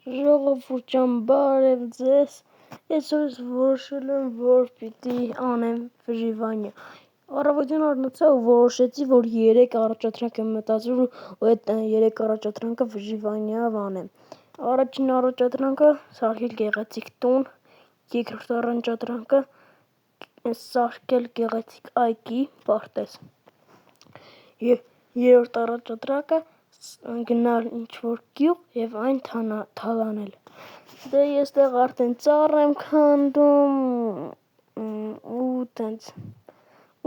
Ժողովուրդ ջան, բարև ձեզ։ Այսօր ես որոշել եմ, որ պիտի անեմ վժիվանյա։ Առավոտյան առնացա ու որոշեցի, որ 3 առաջադրանք եմ մտածում ու այդ 3 առաջադրանքը վժիվանյա անեմ։ Առաջին առաջադրանքը սարքել գեղեցիկ տուն, երկրորդ առաջադրանքը սարքել գեղեցիկ այգի, պարտեզ։ Եվ երրորդ առաջադրանքը գնալ ինչ-որ գյուղ եւ այն թալանել։ Դե ես տեղ արդեն ծառ եմ քանդում ու տենց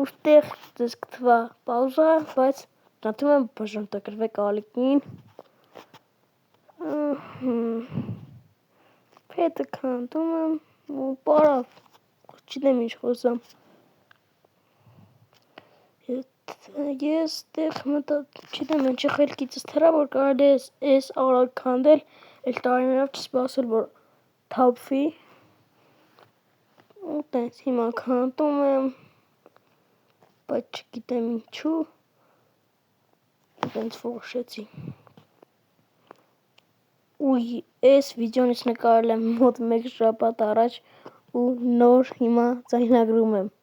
ուստեղ ձեզ կթվա պաուզա, բայց ճանաչում եմ բաժանորդագրվեք ալիքին։ Փետը քանդում եմ ու պարավ, չգիտեմ ինչ խոսամ։ Ես տեղ չգիտեմ ինչի խելքիցս թռա, որ կարելի է էս արագ քանդել, էլ տարիներով չսպասել, որ թափվի։ Ու տենց հիմա քանդում եմ, բայց չգիտեմ ինչու, տենց որոշեցի։ Ու էս վիդեոն ես նկարել եմ մոտ 1 շաբաթ առաջ ու նոր հիմա ձայնագրում եմ։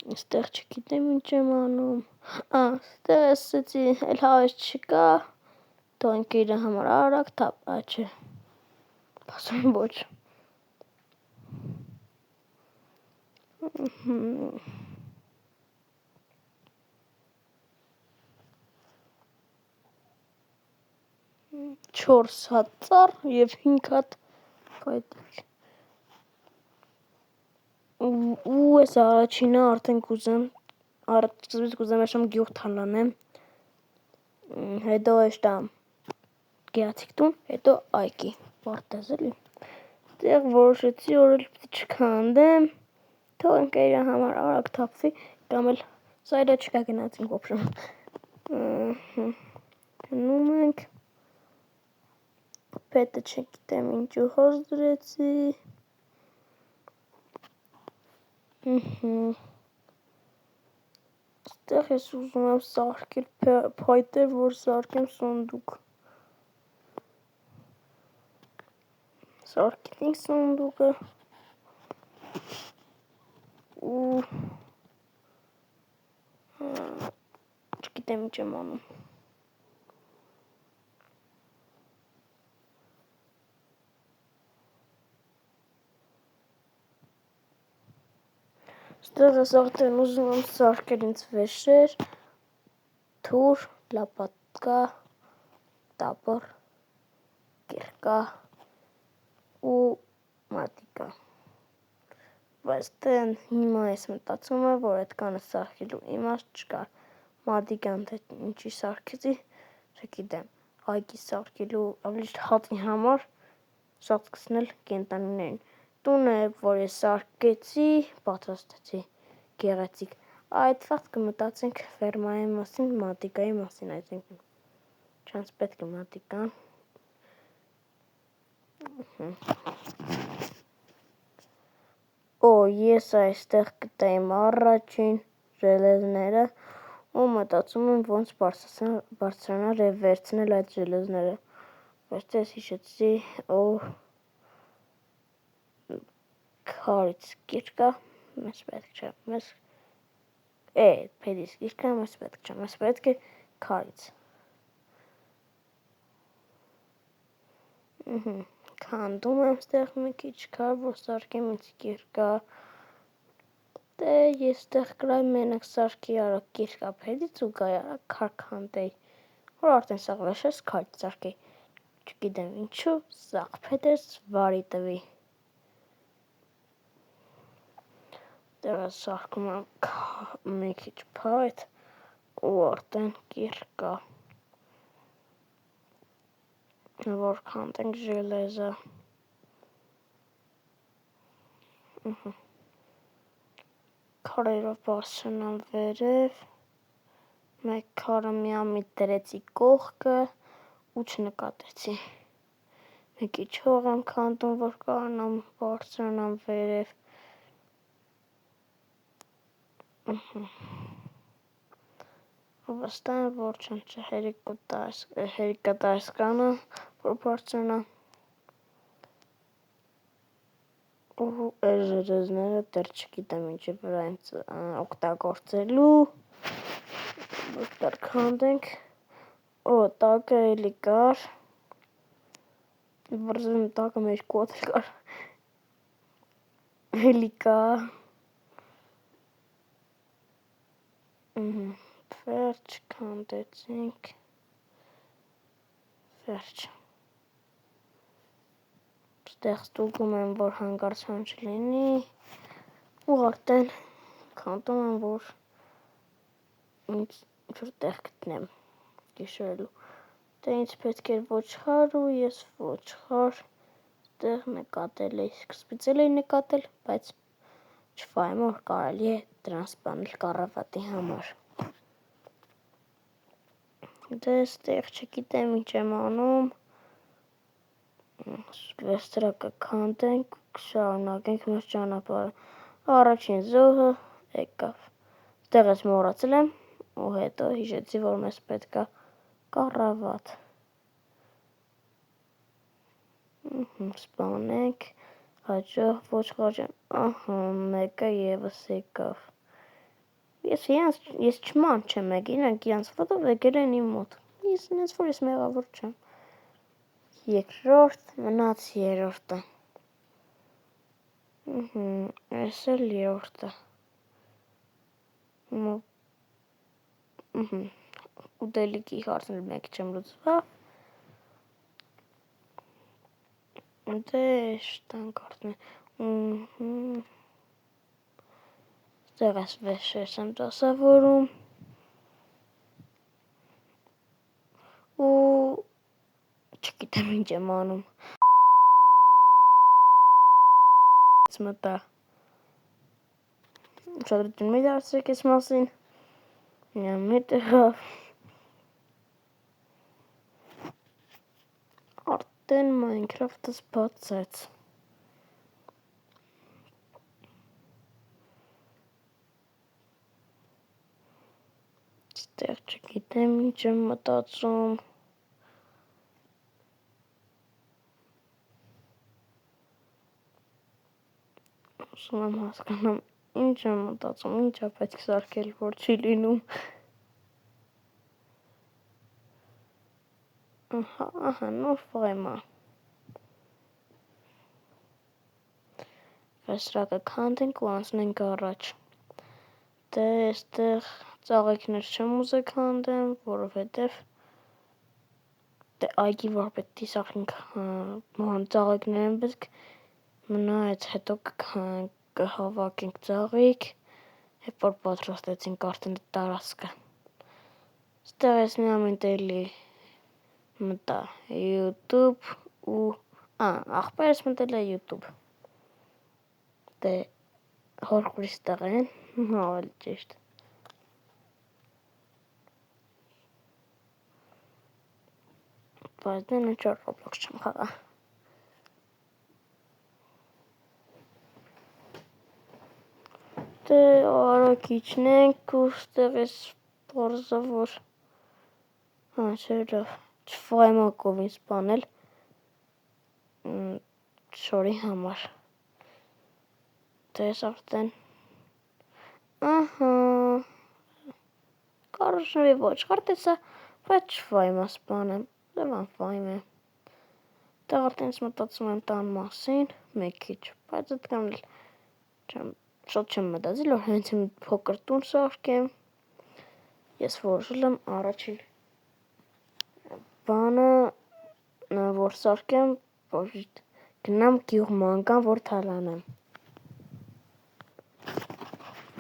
Այստեղ չգիտեմ ինչ եմ անում։ Այստեղ ասեցի, էլ հավես չկա, թող ընկերը համար արագ թափ, չէ։ Ասում ոչ։ Չորս հատ ծառ և 5 հատ փայտիկ։ Ու ես առաջինը արդեն կուզեմ, սկզբից կուզեմ այժմ գյուղ թալանեմ, հետո էշտա գեղեցիկ տուն, հետո այգի, պարտեզ էլի։ Տեղ որոշեցի, որ էլ պիտի չքանդեմ, թող ընկերը համար արագ թափվի, կամ էլ սայլը չկա գնացինք ոբշեմ։ Գնում ենք, պետը չգիտեմ ինչու հոզ դրեցի։ Այստեղ ես ուզում եմ սարքել փայտեր, որ սարքեմ սունդուկ։ Սարքեցինք սունդուկը ու չգիտեմ ինչ եմ անում։ Այստեղ ես արդեն ուզում եմ սարքել ինձ վեշեր, թուր, լապատկա, տապոր, կիրկա ու մատիկա։ Բայց դեն հիմա ես մտածում եմ, որ այդքանը սարքելու իմաստ չկա։ Մատիկան թե ինչի սարքեցի, չգիտեմ, այգի սարքելու ավելի հատի համար սարքեցնել կենտանիներին։ Տունը, որ ես սարքեցի, պատրաստեցի գեղեցիկ, այդ վաղ կմտածենք ֆերմայի մասին, մատիկայի մասին, այսինքն չանց պետք է մատիկան։ Ես այստեղ գտա իմ առաջին ժելեզները ու մտածում եմ ոնց բարձրանալ և վերցնել այդ ժելեզները, բայց ես հիշեցի քարից կիրկա, մեզ պետք չէ, փետից կիրկա մեզ պետք չէ, մեզ պետք է քարից։ Քանդում եմ ստեղ մի քիչ քար, որ սարքեմ ինձ կիրկա։ Դե ես ստեղ կրայ մենակ սարքի արագ կիրկա փետից ու գայ արագ քար քանդեի, որ արդեն սաղ վեշես քարից սարքեի, չգիտեմ ինչու, սաղ փետեց վարի տվի։ Դեռ սարքում եմ մի քիչ փայտ ու արդեն կիրկա, որ քանդենք ժելեզը։ Քարերով բարձրանամ վերև, մեկ քարը միամիտ դրեցի կողքը ու չնկատեցի։ Մի քիչ հող եմ քանդում, որ կարողանամ բարձրանամ վերև։ Վստահ եմ, որ չհերիկոտարսկանը պրոպորցիոնա ու էժերեզները դեռ չգիտեմ ինչի վրա ինձ օգտագործելու դեռ քանդենք տակը էլի կար վրզում տակը մեր կոտ կար էլի կա վերջ քանդեցինք վերջ Ստեղ ստուգում եմ, որ հանգարցան չլինի ու արդեն քանդում եմ, որ ինչ-որ տեղ գտնեմ գիշերելու։ Դե ինձ պետք էր ոչխար ու ես ոչխար ստեղ նկատել էի, սկզբից էլ էի նկատել, բայց չվայեմ, որ կարելի է դրան սպանել կառավատի համար։ Դե ստեղ չգիտեմ ինչ եմ անում, վեստրակը քանդենք, շարունակենք մեր ճանապարհը։ Առաջին զոհը եկավ։ Ստեղ ես մոռացել եմ ու հետո հիշեցի, որ մեզ պետք է կառավատ։ Սպանենք, հաջող ոչխար ջան, մեկը եւս եկավ։ Ես չման չեմ եկել, իրանց ֆոտո եկել են իմ մոտ։ Ինձ որ ես մեղավոր չեմ։ Երկրորդ մնաց երրորդը։ Այս էլ երրորդը։ Ուտելիքի հարցն մեկ չեմ լուծվա։ Դե շտանք արդեն։ Ստեղ ես վեշես եմ դասավորում։ Ու չգիտեմ ինչ եմ անում։ Մտա։ Ուշադրություն մի դարձրեք այս մասին։ Մի տեղավ։ Արդեն Minecraft-ս բացեց։ Ստեղ չգիտեմ ինչ եմ մտածում։ Ուզում եմ հասկանամ ինչ եմ մտածում, ինչա պետք սարքել, որ չի լինում։ Ահա, նոր ֆայմա։ Վեստրակը քանդենք ու անցնենք առաջ։ Դե այստեղ ծաղիկներ չեմ ուզել քանդեմ, որովհետև դե այգի որ պետք է սարքենք ծաղիկներ են պետք մնա այդ հետո կհավաքենք ծաղիկ, երբ որ պատրաստեցինք արդեն տարածքը։ Ստեղ ես միամիտ էլի մտա YouTube ու աղբերս մտել է YouTube։ Դե հորքուրիս տեղ են, ավելի ճիշտ։ Բայց դե ինչ որ Roblox չեմ խաղա։ Դե արագ իջնենք ու ստեղ ես պարզա որ չվայմակով ինձ սպանել շորի համար։ Դե ես արդեն կարոշնվի ոչխար տեսա, բայց չվայմա սպանեմ, դե վայմ է։ Դե արդեն ես մտածում եմ տան մասին, մեկ քիչ, բայց այդքան էլ շատ չեմ մտածել, որ հենց իմ փոքր տուն սարքեմ, ես որոշել եմ առաջին բանը, որ սարքեմ, որ գնամ գյուղ մանկան, որ թալանեմ։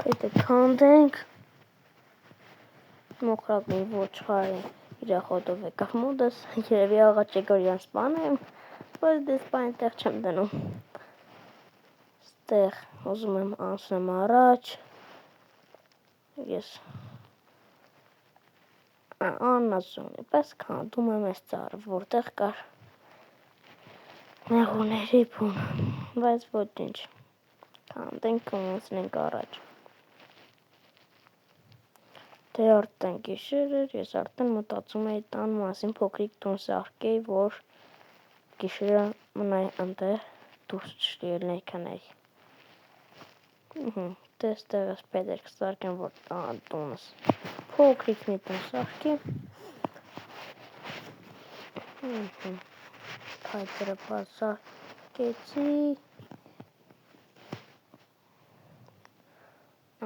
Պետք է քանդենք, մոխրագույն ոչխարը իր խոտով եկավ մոտս, երևի աղաչ եկար իրան սպանեմ, բայց դե սպանի տեղ չեմ դնում։ Ստեղ ուզում եմ անցնեմ առաջ, ես աննազոնի պես քանդում եմ այս ծառը, որտեղ կար մեղուների բուն, բայց ոչինչ, քանդենք ու անցնենք առաջ։ Դե արդեն գիշեր էր, ես արդեն մտածում էի տան մասին փոքրիկ տուն սարքեի, որ գիշերը մնայ այնտեղ դուրս չլիել քնեի։ Դեստեղս պետք է սարքեմ, որ տունս փոքրիկ մի տուն սարքի։ Փայտերը սարքեցի։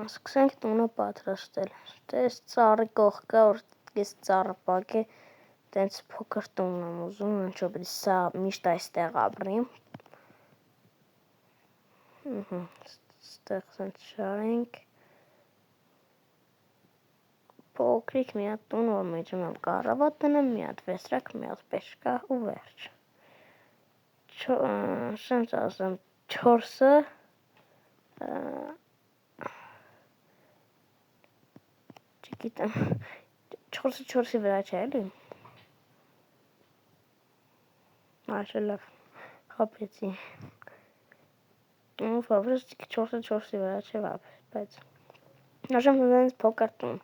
Սկսենք տունը պատրաստել։ Դες ծառի կողքը, որ ես ծառը պակե, տենց փոքր տուն եմ ուզում, ինչու պետք է սա միշտ այստեղ ապրիմ։ Ստեղ սենց շարենք։ Փոքրիկ մի հատ տուն, որ մեջում եմ կառավատ տնեմ, մի հատ վեսրակ, մի հատ պեշկա ու վերջ։ Սենց ասեմ 4-ը չգիտեմ 4-ը 4-ի վրա չէ էլի։ Այո լավ խաբեցի։ Ֆավորստիկ 4-ը 4-ի վրա չէ, բայց նշեմ հենց փոքր տուն։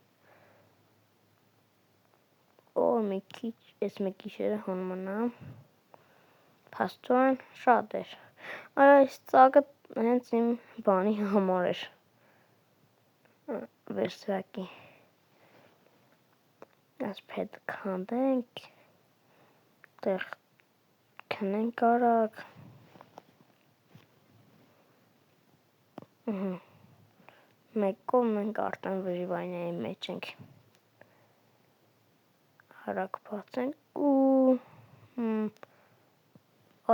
Մի քիչ ես մի գիշերը հոն մնա։ Փաստորեն շատ էր։ Այս ծակը հենց իմ բանի համար էր։ Վերսրակի։ Այս փետ քանդենք։ Տեղ քնենք արագ։ Մեկ կողմ մենք արդեն վժիվանյայի մեջ ենք։ Հարակ բացենք ու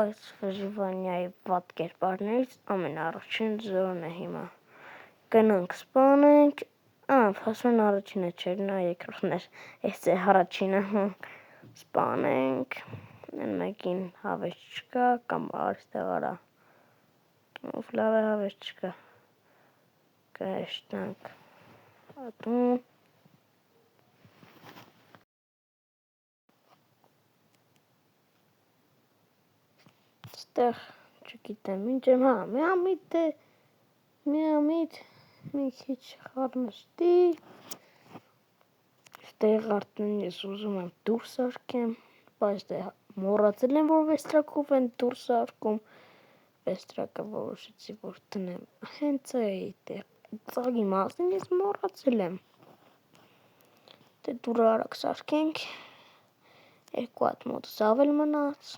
այս վժիվանյայի վատ կերպարներից ամենառաջին զորն է հիմա։ Գնանք սպանենք, փաստորեն առաջինը չէր, նա երկրորդն էր, այս է առաջինը, սպանենք, մեկին հավես չկա, կամ այստեղ արա, լավ է հավես չկա, կհեշտանք ատում, ստեղ չգիտեմ ինչ եմ, միամիտ, մի քիչ խառնստի, ստեղ արդեն ես ուզում եմ դուրս սարքեմ, բայց մոռացել եմ, որ վեստրակով են դուրս սարքում, վեստրակը որոշեցի, որ տնեմ, հենց այդտեղ, ծագի մասին ես մոռացել եմ, դե դուրը արագ սարքենք, երկու հատ մոտս ավել մնաց,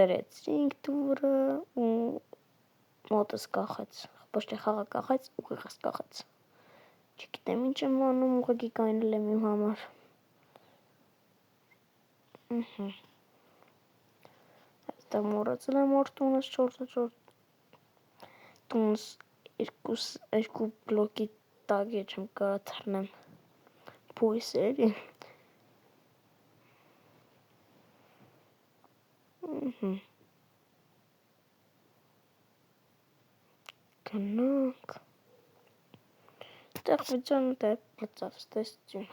դրեցինք դուրը ու մոտս կախեց, ոչ թե խաղը կախեց, ուղիղս կախեց, չգիտեմ ինչ եմ անում, ուղղակի կայնել եմ իմ համար, այստեղ մոռացել եմ, որ տունս 4-4, տունս երկու բլոկի տակ է չեմ կարա թռնեմ, բույսերի, գնանք, տեղ վիդեոն դեպ լծավ, ստեսություն։